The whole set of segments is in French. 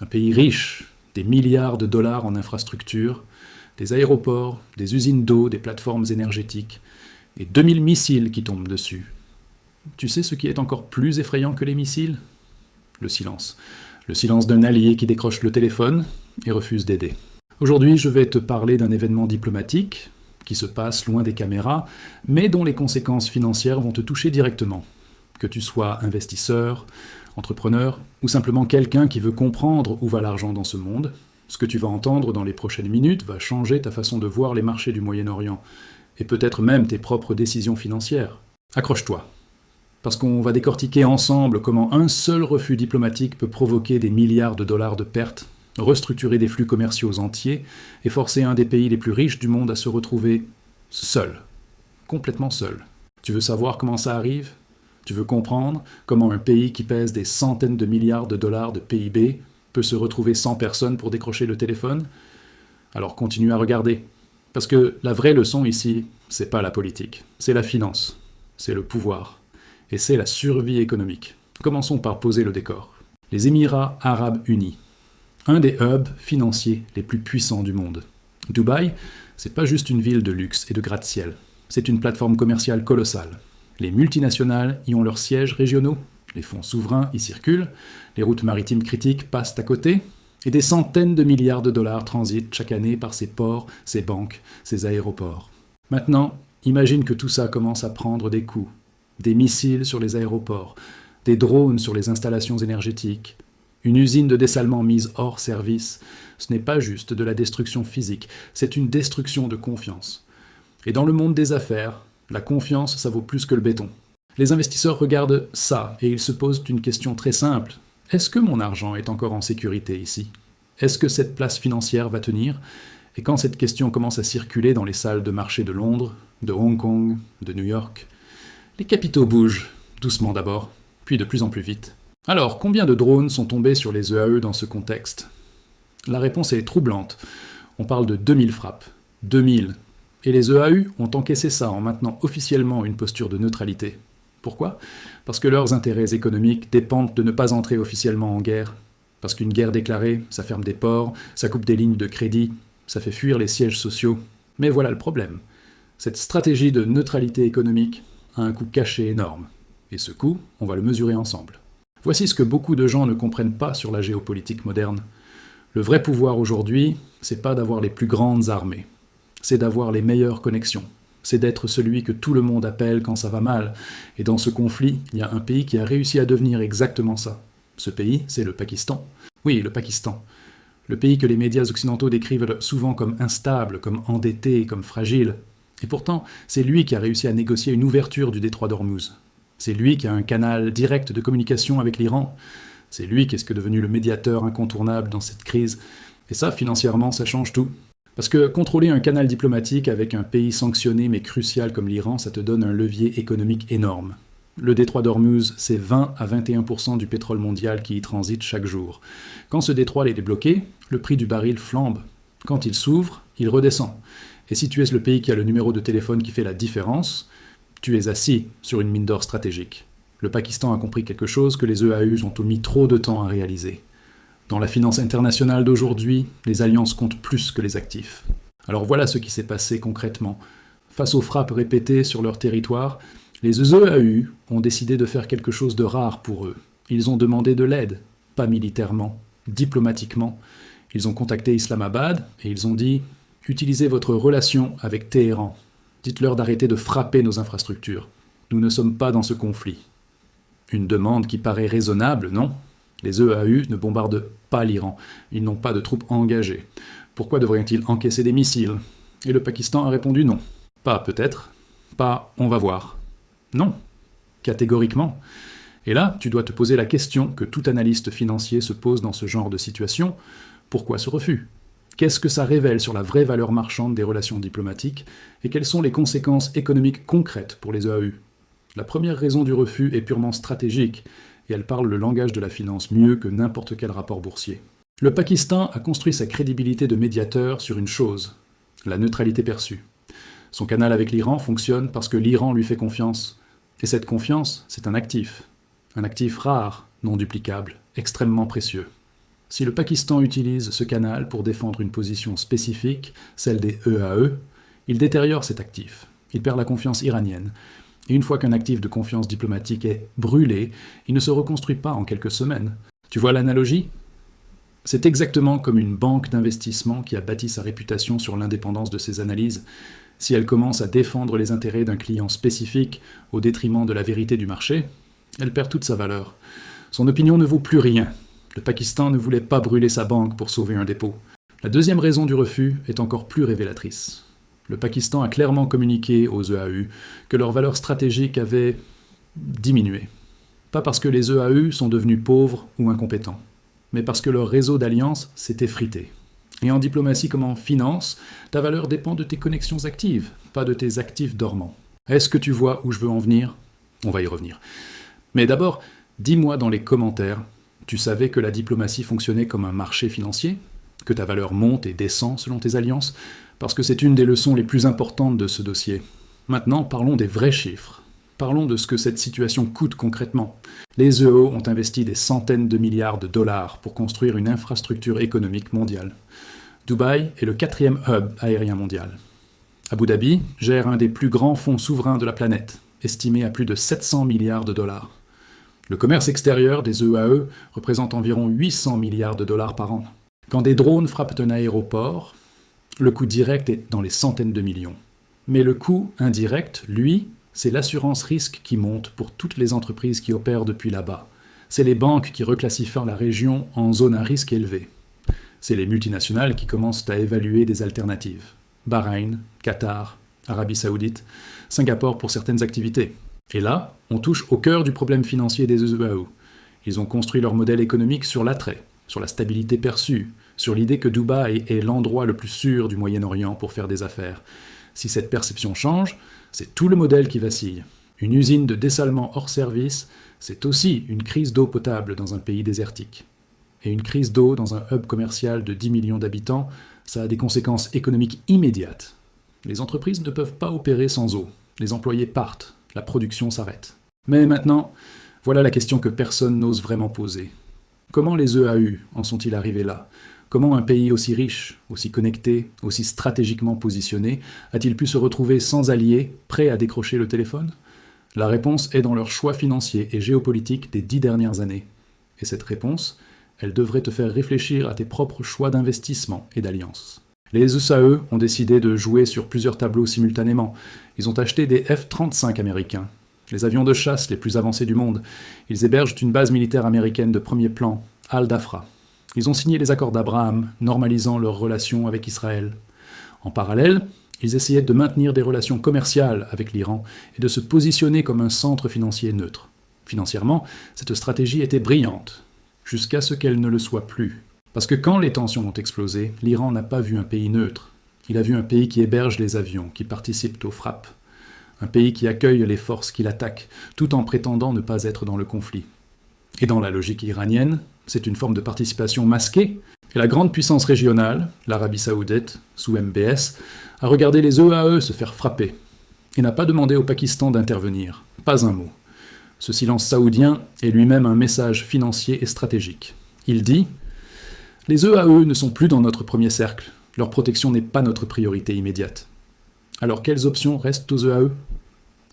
Un pays riche, des milliards de dollars en infrastructures, des aéroports, des usines d'eau, des plateformes énergétiques, et 2000 missiles qui tombent dessus. Tu sais ce qui est encore plus effrayant que les missiles? Le silence. Le silence d'un allié qui décroche le téléphone et refuse d'aider. Aujourd'hui, je vais te parler d'un événement diplomatique qui se passe loin des caméras, mais dont les conséquences financières vont te toucher directement. Que tu sois investisseur, entrepreneur, ou simplement quelqu'un qui veut comprendre où va l'argent dans ce monde, ce que tu vas entendre dans les prochaines minutes va changer ta façon de voir les marchés du Moyen-Orient, et peut-être même tes propres décisions financières. Accroche-toi, parce qu'on va décortiquer ensemble comment un seul refus diplomatique peut provoquer des milliards de dollars de pertes, restructurer des flux commerciaux entiers et forcer un des pays les plus riches du monde à se retrouver seul, complètement seul. Tu veux savoir comment ça arrive? Tu veux comprendre comment un pays qui pèse des centaines de milliards de dollars de PIB peut se retrouver sans personne pour décrocher le téléphone? Alors continue à regarder. Parce que la vraie leçon ici, c'est pas la politique, c'est la finance, c'est le pouvoir, et c'est la survie économique. Commençons par poser le décor. Les Émirats Arabes Unis, un des hubs financiers les plus puissants du monde. Dubaï, c'est pas juste une ville de luxe et de gratte-ciel, c'est une plateforme commerciale colossale. Les multinationales y ont leurs sièges régionaux, les fonds souverains y circulent, les routes maritimes critiques passent à côté, et des centaines de milliards de dollars transitent chaque année par ces ports, ces banques, ces aéroports. Maintenant, imagine que tout ça commence à prendre des coups. Des missiles sur les aéroports, des drones sur les installations énergétiques, une usine de dessalement mise hors service. Ce n'est pas juste de la destruction physique, c'est une destruction de confiance. Et dans le monde des affaires, la confiance, ça vaut plus que le béton. Les investisseurs regardent ça et ils se posent une question très simple. Est-ce que mon argent est encore en sécurité ici? Est-ce que cette place financière va tenir? Et quand cette question commence à circuler dans les salles de marché de Londres, de Hong Kong, de New York, les capitaux bougent, doucement d'abord, puis de plus en plus vite. Alors, combien de drones sont tombés sur les EAE dans ce contexte? La réponse est troublante. On parle de 2000 frappes. 2000. Et les EAU ont encaissé ça en maintenant officiellement une posture de neutralité. Pourquoi? Parce que leurs intérêts économiques dépendent de ne pas entrer officiellement en guerre. Parce qu'une guerre déclarée, ça ferme des ports, ça coupe des lignes de crédit, ça fait fuir les sièges sociaux. Mais voilà le problème. Cette stratégie de neutralité économique a un coût caché énorme. Et ce coût, on va le mesurer ensemble. Voici ce que beaucoup de gens ne comprennent pas sur la géopolitique moderne. Le vrai pouvoir aujourd'hui, c'est pas d'avoir les plus grandes armées. C'est d'avoir les meilleures connexions. C'est d'être celui que tout le monde appelle quand ça va mal. Et dans ce conflit, il y a un pays qui a réussi à devenir exactement ça. Ce pays, c'est le Pakistan. Oui, le Pakistan. Le pays que les médias occidentaux décrivent souvent comme instable, comme endetté, comme fragile. Et pourtant, c'est lui qui a réussi à négocier une ouverture du détroit d'Ormuz. C'est lui qui a un canal direct de communication avec l'Iran. C'est lui qui est devenu le médiateur incontournable dans cette crise. Et ça, financièrement, ça change tout. Parce que contrôler un canal diplomatique avec un pays sanctionné mais crucial comme l'Iran, ça te donne un levier économique énorme. Le détroit d'Ormuz, c'est 20 à 21% du pétrole mondial qui y transite chaque jour. Quand ce détroit est débloqué, le prix du baril flambe. Quand il s'ouvre, il redescend. Et si tu es le pays qui a le numéro de téléphone qui fait la différence, tu es assis sur une mine d'or stratégique. Le Pakistan a compris quelque chose que les EAU ont mis trop de temps à réaliser. Dans la finance internationale d'aujourd'hui, les alliances comptent plus que les actifs. Alors voilà ce qui s'est passé concrètement. Face aux frappes répétées sur leur territoire, les EAU ont décidé de faire quelque chose de rare pour eux. Ils ont demandé de l'aide, pas militairement, diplomatiquement. Ils ont contacté Islamabad et ils ont dit « Utilisez votre relation avec Téhéran. Dites-leur d'arrêter de frapper nos infrastructures. Nous ne sommes pas dans ce conflit. » Une demande qui paraît raisonnable, non? Les EAU ne bombardent pas l'Iran. Ils n'ont pas de troupes engagées. Pourquoi devraient-ils encaisser des missiles? Et le Pakistan a répondu non. Pas peut-être, pas on va voir. Non, catégoriquement. Et là, tu dois te poser la question que tout analyste financier se pose dans ce genre de situation. Pourquoi ce refus? Qu'est-ce que ça révèle sur la vraie valeur marchande des relations diplomatiques? Et quelles sont les conséquences économiques concrètes pour les EAU? La première raison du refus est purement stratégique, et elle parle le langage de la finance mieux que n'importe quel rapport boursier. Le Pakistan a construit sa crédibilité de médiateur sur une chose, la neutralité perçue. Son canal avec l'Iran fonctionne parce que l'Iran lui fait confiance. Et cette confiance, c'est un actif rare, non duplicable, extrêmement précieux. Si le Pakistan utilise ce canal pour défendre une position spécifique, celle des EAE, il détériore cet actif. Il perd la confiance iranienne. Et une fois qu'un actif de confiance diplomatique est brûlé, il ne se reconstruit pas en quelques semaines. Tu vois l'analogie ? C'est exactement comme une banque d'investissement qui a bâti sa réputation sur l'indépendance de ses analyses. Si elle commence à défendre les intérêts d'un client spécifique au détriment de la vérité du marché, elle perd toute sa valeur. Son opinion ne vaut plus rien. Le Pakistan ne voulait pas brûler sa banque pour sauver un dépôt. La deuxième raison du refus est encore plus révélatrice. Le Pakistan a clairement communiqué aux EAU que leur valeur stratégique avait diminué. Pas parce que les EAU sont devenus pauvres ou incompétents, mais parce que leur réseau d'alliances s'est effrité. Et en diplomatie comme en finance, ta valeur dépend de tes connexions actives, pas de tes actifs dormants. Est-ce que tu vois où je veux en venir ? On va y revenir. Mais d'abord, dis-moi dans les commentaires, tu savais que la diplomatie fonctionnait comme un marché financier ? Que ta valeur monte et descend selon tes alliances ? Parce que c'est une des leçons les plus importantes de ce dossier. Maintenant, parlons des vrais chiffres. Parlons de ce que cette situation coûte concrètement. Les EO ont investi des centaines de milliards de dollars pour construire une infrastructure économique mondiale. Dubaï est le 4e hub aérien mondial. Abu Dhabi gère un des plus grands fonds souverains de la planète, estimé à plus de 700 milliards de dollars. Le commerce extérieur des EAE représente environ 800 milliards de dollars par an. Quand des drones frappent un aéroport, le coût direct est dans les centaines de millions. Mais le coût indirect, lui, c'est l'assurance risque qui monte pour toutes les entreprises qui opèrent depuis là-bas. C'est les banques qui reclassifient la région en zone à risque élevé. C'est les multinationales qui commencent à évaluer des alternatives. Bahreïn, Qatar, Arabie Saoudite, Singapour pour certaines activités. Et là, on touche au cœur du problème financier des EAO. Ils ont construit leur modèle économique sur l'attrait, sur la stabilité perçue, sur l'idée que Dubaï est l'endroit le plus sûr du Moyen-Orient pour faire des affaires. Si cette perception change, c'est tout le modèle qui vacille. Une usine de dessalement hors service, c'est aussi une crise d'eau potable dans un pays désertique. Et une crise d'eau dans un hub commercial de 10 millions d'habitants, ça a des conséquences économiques immédiates. Les entreprises ne peuvent pas opérer sans eau. Les employés partent, la production s'arrête. Mais maintenant, voilà la question que personne n'ose vraiment poser. Comment les EAU en sont-ils arrivés là ? Comment un pays aussi riche, aussi connecté, aussi stratégiquement positionné, a-t-il pu se retrouver sans alliés, prêt à décrocher le téléphone ? La réponse est dans leurs choix financiers et géopolitiques des 10 dernières années. Et cette réponse, elle devrait te faire réfléchir à tes propres choix d'investissement et d'alliance. Les USAE ont décidé de jouer sur plusieurs tableaux simultanément. Ils ont acheté des F-35 américains, les avions de chasse les plus avancés du monde. Ils hébergent une base militaire américaine de premier plan, Al-Dafra. Ils ont signé les accords d'Abraham, normalisant leurs relations avec Israël. En parallèle, ils essayaient de maintenir des relations commerciales avec l'Iran et de se positionner comme un centre financier neutre. Financièrement, cette stratégie était brillante, jusqu'à ce qu'elle ne le soit plus. Parce que quand les tensions ont explosé, l'Iran n'a pas vu un pays neutre. Il a vu un pays qui héberge les avions, qui participe aux frappes. Un pays qui accueille les forces qui l'attaquent, tout en prétendant ne pas être dans le conflit. Et dans la logique iranienne, c'est une forme de participation masquée. Et la grande puissance régionale, l'Arabie Saoudite, sous MBS, a regardé les EAE se faire frapper et n'a pas demandé au Pakistan d'intervenir. Pas un mot. Ce silence saoudien est lui-même un message financier et stratégique. Il dit « Les EAE ne sont plus dans notre premier cercle. Leur protection n'est pas notre priorité immédiate. Alors quelles options restent aux EAE ?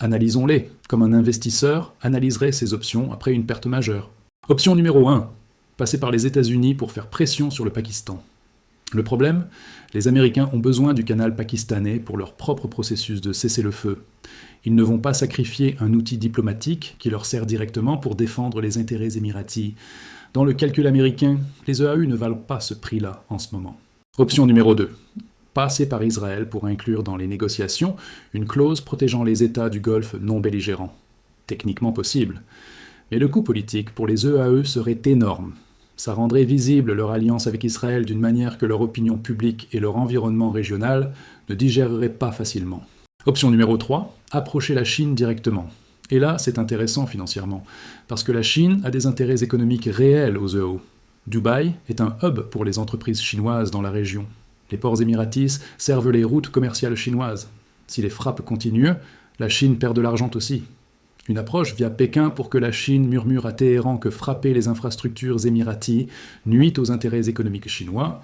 Analysons-les, comme un investisseur analyserait ses options après une perte majeure. Option numéro 1. Passer par les États-Unis pour faire pression sur le Pakistan. Le problème, les Américains ont besoin du canal pakistanais pour leur propre processus de cessez-le-feu. Ils ne vont pas sacrifier un outil diplomatique qui leur sert directement pour défendre les intérêts émiratis. Dans le calcul américain, les EAU ne valent pas ce prix-là en ce moment. Option numéro 2. Passer par Israël pour inclure dans les négociations une clause protégeant les États du Golfe non belligérants. Techniquement possible. Mais le coût politique pour les EAE serait énorme. Ça rendrait visible leur alliance avec Israël d'une manière que leur opinion publique et leur environnement régional ne digéreraient pas facilement. Option numéro 3, approcher la Chine directement. Et là, c'est intéressant financièrement, parce que la Chine a des intérêts économiques réels aux EAO. Dubaï est un hub pour les entreprises chinoises dans la région. Les ports émiratis servent les routes commerciales chinoises. Si les frappes continuent, la Chine perd de l'argent aussi. Une approche via Pékin pour que la Chine murmure à Téhéran que frapper les infrastructures émiraties nuit aux intérêts économiques chinois,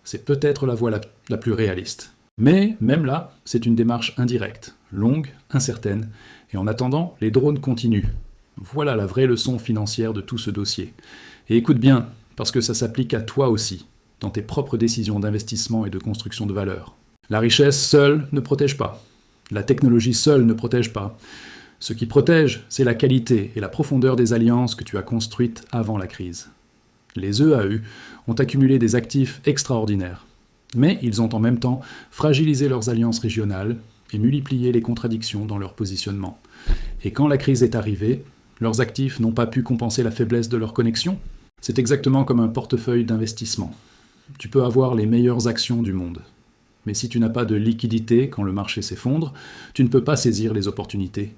c'est peut-être la voie la plus réaliste. Mais, même là, c'est une démarche indirecte, longue, incertaine, et en attendant, les drones continuent. Voilà la vraie leçon financière de tout ce dossier. Et écoute bien, parce que ça s'applique à toi aussi, dans tes propres décisions d'investissement et de construction de valeur. La richesse seule ne protège pas. La technologie seule ne protège pas. Ce qui protège, c'est la qualité et la profondeur des alliances que tu as construites avant la crise. Les EAU ont accumulé des actifs extraordinaires, mais ils ont en même temps fragilisé leurs alliances régionales et multiplié les contradictions dans leur positionnement. Et quand la crise est arrivée, leurs actifs n'ont pas pu compenser la faiblesse de leur connexion. C'est exactement comme un portefeuille d'investissement. Tu peux avoir les meilleures actions du monde. Mais si tu n'as pas de liquidité quand le marché s'effondre, tu ne peux pas saisir les opportunités.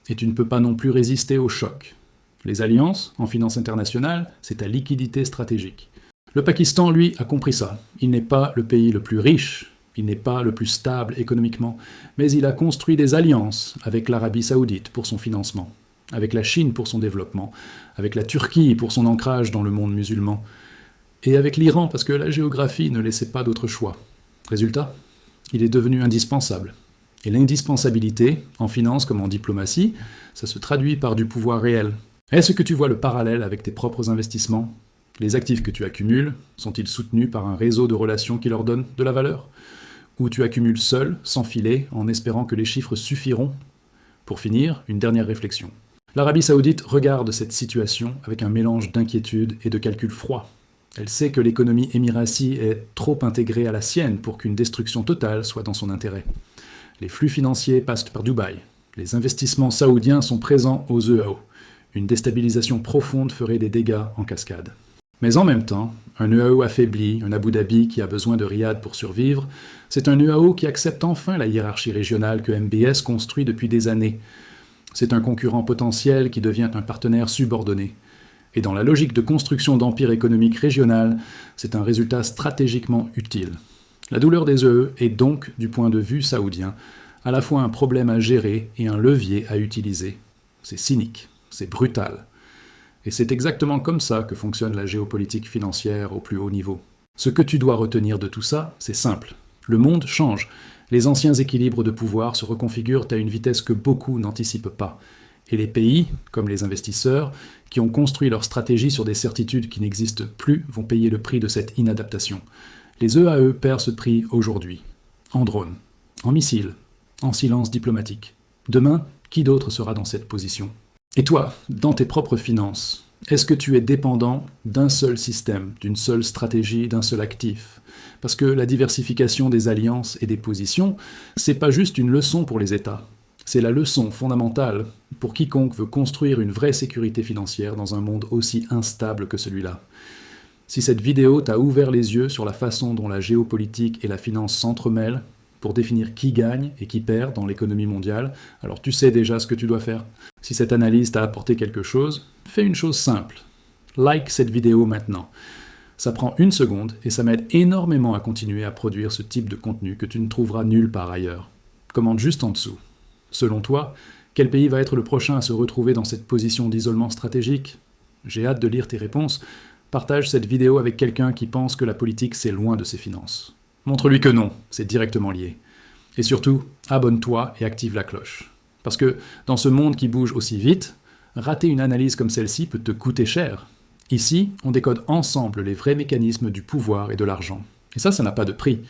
Et tu ne peux pas non plus résister aux chocs. Les alliances, en finance internationale, c'est ta liquidité stratégique. Le Pakistan, lui, a compris ça. Il n'est pas le pays le plus riche, il n'est pas le plus stable économiquement, mais il a construit des alliances avec l'Arabie Saoudite pour son financement, avec la Chine pour son développement, avec la Turquie pour son ancrage dans le monde musulman, et avec l'Iran parce que la géographie ne laissait pas d'autre choix. Résultat, il est devenu indispensable. Et l'indispensabilité, en finance comme en diplomatie, ça se traduit par du pouvoir réel. Est-ce que tu vois le parallèle avec tes propres investissements? Les actifs que tu accumules, sont-ils soutenus par un réseau de relations qui leur donne de la valeur? Ou tu accumules seul, sans filet, en espérant que les chiffres suffiront? Pour finir, une dernière réflexion. L'Arabie Saoudite regarde cette situation avec un mélange d'inquiétude et de calcul froid. Elle sait que l'économie émiratie est trop intégrée à la sienne pour qu'une destruction totale soit dans son intérêt. Les flux financiers passent par Dubaï. Les investissements saoudiens sont présents aux EAO. Une déstabilisation profonde ferait des dégâts en cascade. Mais en même temps, un EAO affaibli, un Abu Dhabi qui a besoin de Riyad pour survivre, c'est un EAO qui accepte enfin la hiérarchie régionale que MBS construit depuis des années. C'est un concurrent potentiel qui devient un partenaire subordonné. Et dans la logique de construction d'empire économique régional, c'est un résultat stratégiquement utile. La douleur des EE est donc, du point de vue saoudien, à la fois un problème à gérer et un levier à utiliser. C'est cynique, c'est brutal. Et c'est exactement comme ça que fonctionne la géopolitique financière au plus haut niveau. Ce que tu dois retenir de tout ça, c'est simple. Le monde change. Les anciens équilibres de pouvoir se reconfigurent à une vitesse que beaucoup n'anticipent pas. Et les pays, comme les investisseurs, qui ont construit leur stratégie sur des certitudes qui n'existent plus, vont payer le prix de cette inadaptation. Les EAE paient ce prix aujourd'hui. En drone, en missiles, en silence diplomatique. Demain, qui d'autre sera dans cette position? Et toi, dans tes propres finances, est-ce que tu es dépendant d'un seul système, d'une seule stratégie, d'un seul actif? Parce que la diversification des alliances et des positions, c'est pas juste une leçon pour les États. C'est la leçon fondamentale pour quiconque veut construire une vraie sécurité financière dans un monde aussi instable que celui-là. Si cette vidéo t'a ouvert les yeux sur la façon dont la géopolitique et la finance s'entremêlent pour définir qui gagne et qui perd dans l'économie mondiale, alors tu sais déjà ce que tu dois faire. Si cette analyse t'a apporté quelque chose, fais une chose simple. Like cette vidéo maintenant. Ça prend 1 seconde et ça m'aide énormément à continuer à produire ce type de contenu que tu ne trouveras nulle part ailleurs. Commente juste en dessous. Selon toi, quel pays va être le prochain à se retrouver dans cette position d'isolement stratégique? J'ai hâte de lire tes réponses. Partage cette vidéo avec quelqu'un qui pense que la politique c'est loin de ses finances. Montre-lui que non, c'est directement lié. Et surtout, abonne-toi et active la cloche. Parce que dans ce monde qui bouge aussi vite, rater une analyse comme celle-ci peut te coûter cher. Ici, on décode ensemble les vrais mécanismes du pouvoir et de l'argent. Et ça n'a pas de prix.